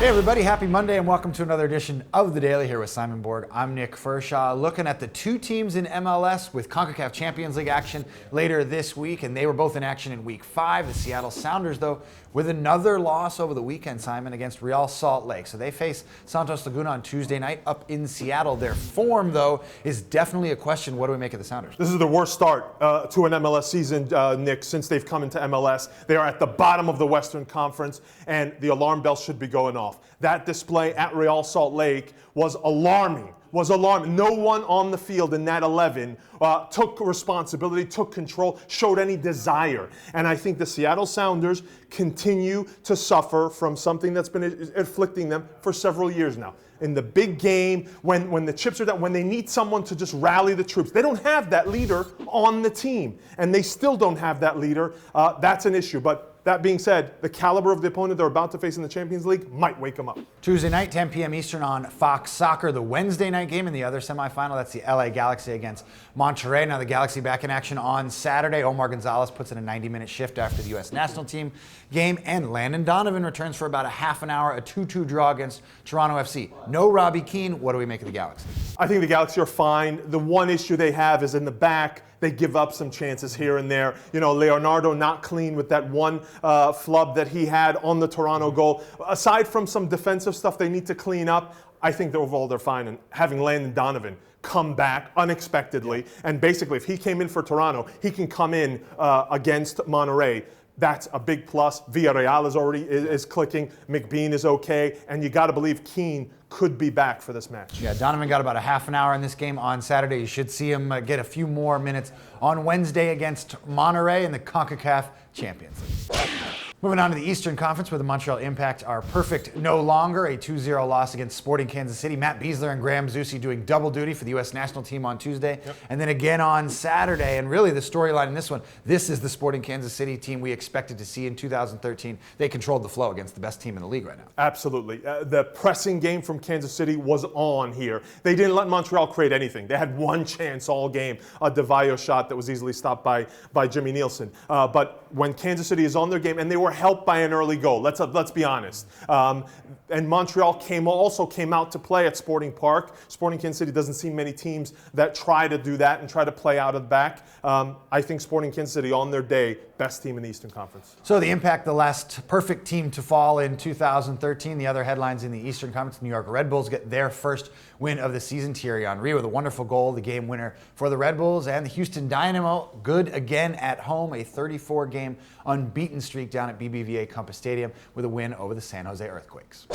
Hey everybody, happy Monday and welcome to another edition of The Daily here with Simon Borg. I'm Nick Furshaw, looking at the two teams in MLS with CONCACAF Champions League action later this week, and they were both in action in Week 5. The Seattle Sounders, though, with another loss over the weekend, Simon, against Real Salt Lake. So they face Santos Laguna on Tuesday night up in Seattle. Their form, though, is definitely a question. What do we make of the Sounders? This is the worst start to an MLS season, Nick, since they've come into MLS. They are at the bottom of the Western Conference, and the alarm bell should be going off. That display at Real Salt Lake was alarming. No one on the field in that 11 took responsibility, took control, showed any desire. And I think the Seattle Sounders continue to suffer from something that's been afflicting them for several years now. In the big game, when the chips are down, when they need someone to just rally the troops, they don't have that leader on the team. And they still don't have that leader. That's an issue. But that being said, the caliber of the opponent they're about to face in the Champions League might wake them up. Tuesday night, 10 p.m. Eastern on Fox Soccer. The Wednesday night game in the other semifinal, that's the LA Galaxy against Montreal. Now the Galaxy back in action on Saturday. Omar Gonzalez puts in a 90-minute shift after the U.S. national team game. And Landon Donovan returns for about a half an hour, a 2-2 draw against Toronto FC. No Robbie Keane. What do we make of the Galaxy? I think the Galaxy are fine. The one issue they have is in the back. They give up some chances here and there. You know, Leonardo not clean with that one flub that he had on the Toronto goal. Aside from some defensive stuff they need to clean up, I think that overall they're fine. And having Landon Donovan come back unexpectedly, and basically if he came in for Toronto, he can come in against Monterey. That's a big plus. Villarreal is clicking. McBean is okay. And you got to believe Keane could be back for this match. Yeah, Donovan got about a half an hour in this game on Saturday. You should see him get a few more minutes on Wednesday against Monterey in the CONCACAF Champions League. Moving on to the Eastern Conference, where the Montreal Impact are perfect no longer. A 2-0 loss against Sporting Kansas City. Matt Besler and Graham Zusi doing double duty for the U.S. national team on Tuesday. Yep. And then again on Saturday. And really the storyline in this one, this is the Sporting Kansas City team we expected to see in 2013. They controlled the flow against the best team in the league right now. Absolutely. The pressing game from Kansas City was on here. They didn't let Montreal create anything. They had one chance all game, a DeVayo shot that was easily stopped by Jimmy Nielsen. But when Kansas City is on their game, and they were helped by an early goal. Let's be honest. And Montreal also came out to play at Sporting Park. Sporting Kansas City doesn't see many teams that try to do that and try to play out of the back. I think Sporting Kansas City on their day, best team in the Eastern Conference. So the Impact, the last perfect team to fall in 2013. The other headlines in the Eastern Conference, New York Red Bulls get their first win of the season. Thierry Henry with a wonderful goal, the game winner for the Red Bulls. And the Houston Dynamo, good again at home, a 34-game unbeaten streak down at BBVA Compass Stadium with a win over the San Jose Earthquakes.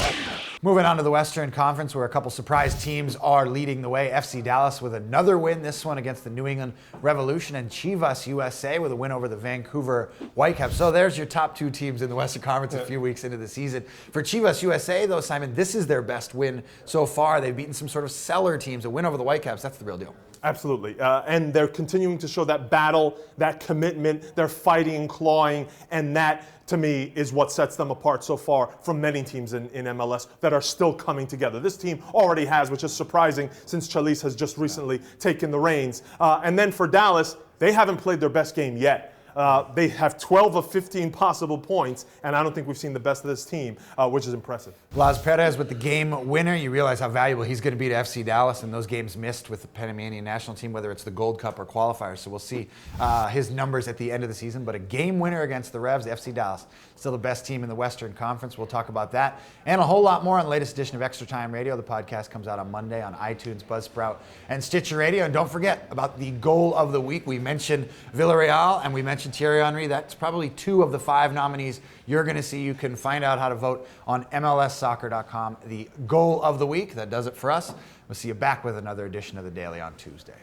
Moving on to the Western Conference, where a couple surprise teams are leading the way. FC Dallas with another win, this one against the New England Revolution, and Chivas USA with a win over the Vancouver Whitecaps. So there's your top two teams in the Western Conference a few weeks into the season. For Chivas USA, though, Simon, this is their best win so far. They've beaten some sort of cellar teams. A win over the Whitecaps, that's the real deal. Absolutely. And they're continuing to show that battle, that commitment. They're fighting and clawing, and that, to me, is what sets them apart so far from many teams in MLS that are still coming together. This team already has, which is surprising since Chalice has just recently taken the reins. And then for Dallas, they haven't played their best game yet. They have 12 of 15 possible points, and I don't think we've seen the best of this team, which is impressive. Blas Perez with the game winner. You realize how valuable he's going to be to FC Dallas, and those games missed with the Panamanian national team, whether it's the Gold Cup or qualifiers. So we'll see his numbers at the end of the season. But a game winner against the Revs, FC Dallas, still the best team in the Western Conference. We'll talk about that and a whole lot more on the latest edition of Extra Time Radio. The podcast comes out on Monday on iTunes, Buzzsprout, and Stitcher Radio. And don't forget about the goal of the week. We mentioned Villarreal and we mentioned Thierry Henry. That's probably 2 of the 5 nominees you're going to see. You can find out how to vote on MLSsoccer.com. The goal of the week. That does it for us. We'll see you back with another edition of The Daily on Tuesday.